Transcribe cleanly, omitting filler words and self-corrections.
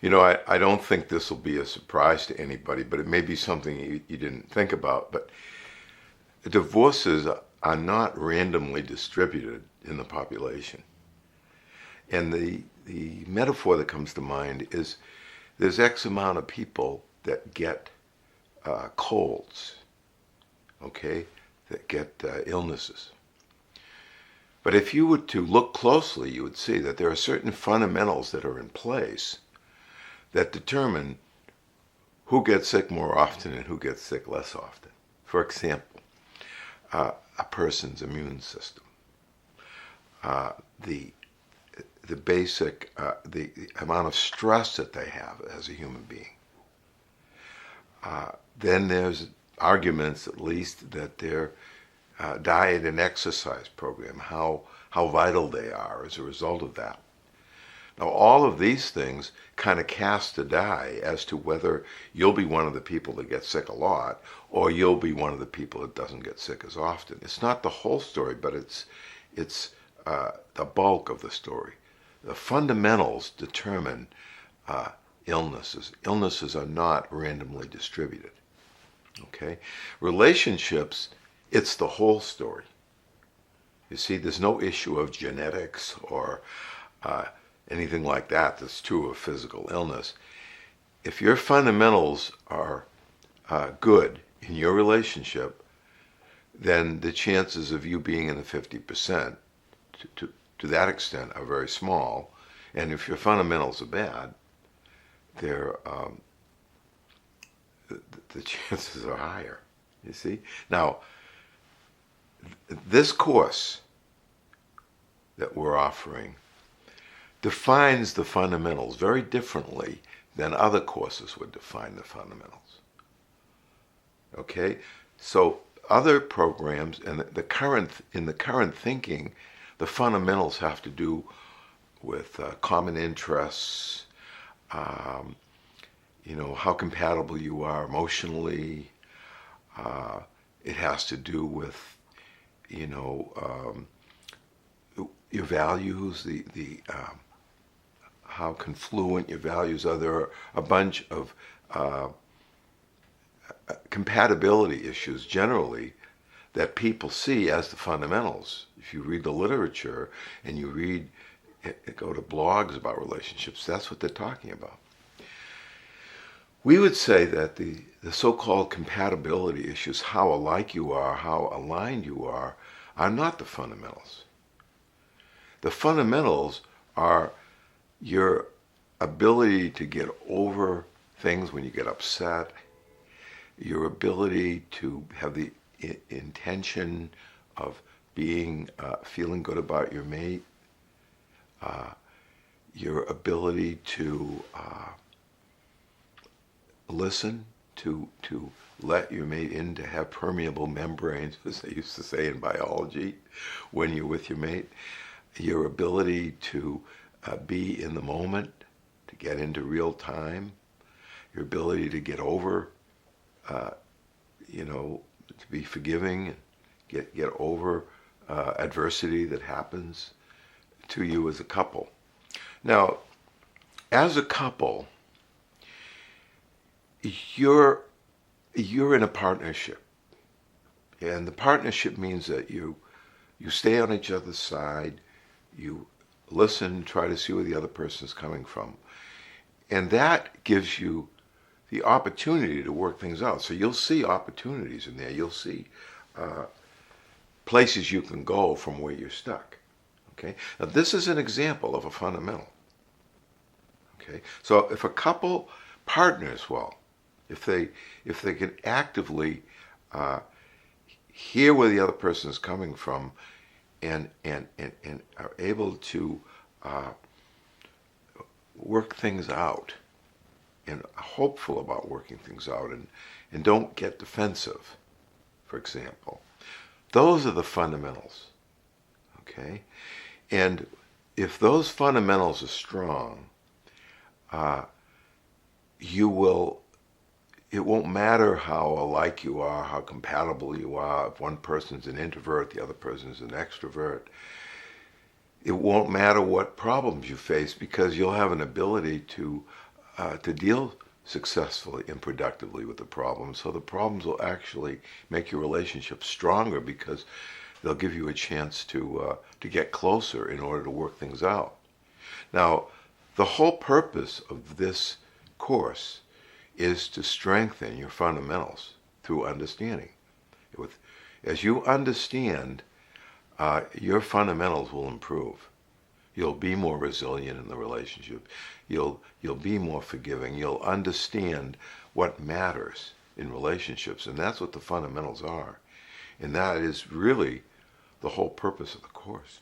I don't think this will be a surprise to anybody, but it may be something you didn't think about. But divorces are not randomly distributed in the population. And the metaphor that comes to mind is there's X amount of people that get colds, okay, that get illnesses. But if you were to look closely, you would see that there are certain fundamentals that are in place that determine who gets sick more often and who gets sick less often. For example, a person's immune system, uh, the the basic the amount of stress that they have as a human being. Then there's arguments, at least, that their diet and exercise program, how vital they are as a result of that. Now, all of these things kind of cast a die as to whether you'll be one of the people that gets sick a lot or you'll be one of the people that doesn't get sick as often. It's not the whole story, but it's the bulk of the story. The fundamentals determine illnesses. Illnesses are not randomly distributed. Okay? Relationships, it's the whole story. You see, there's no issue of genetics or anything like that that's true of physical illness. If your fundamentals are good in your relationship, then the chances of you being in the 50% to that extent are very small. And if your fundamentals are bad, they're, the chances are higher, you see. Now, this course that we're offering defines the fundamentals very differently than other courses would define the fundamentals. Okay? So other programs and in the current thinking, the fundamentals have to do with common interests, how compatible you are emotionally. It has to do with, your values, the how confluent your values are. There are a bunch of compatibility issues generally that people see as the fundamentals. If you read the literature and you go to blogs about relationships, that's what they're talking about. We would say that the so-called compatibility issues, how alike you are, how aligned you are not the fundamentals. The fundamentals are your ability to get over things when you get upset, your ability to have the intention of feeling good about your mate, your ability to listen, to let your mate in, to have permeable membranes, as they used to say in biology, when you're with your mate, your ability to be in the moment, to get into real time, your ability to get over, to be forgiving, and get over adversity that happens to you as a couple. Now, as a couple, you're in a partnership, and the partnership means that you stay on each other's side, you listen, try to see where the other person is coming from, and that gives you the opportunity to work things out. So you'll see opportunities in there. You'll see places you can go from where you're stuck. Okay. Now this is an example of a fundamental. Okay. So if a couple partners well, if they can actively hear where the other person is coming from, and are able to work things out, and are hopeful about working things out, and don't get defensive, for example. Those are the fundamentals. Okay? And if those fundamentals are strong, it won't matter how alike you are, how compatible you are. If one person's an introvert, the other person's an extrovert. It won't matter what problems you face, because you'll have an ability to to deal successfully and productively with the problems. So the problems will actually make your relationship stronger because they'll give you a chance to get closer in order to work things out. Now, the whole purpose of this course is to strengthen your fundamentals through understanding. As you understand, your fundamentals will improve. You'll be more resilient in the relationship. You'll be more forgiving. You'll understand what matters in relationships, and that's what the fundamentals are. And that is really the whole purpose of the course.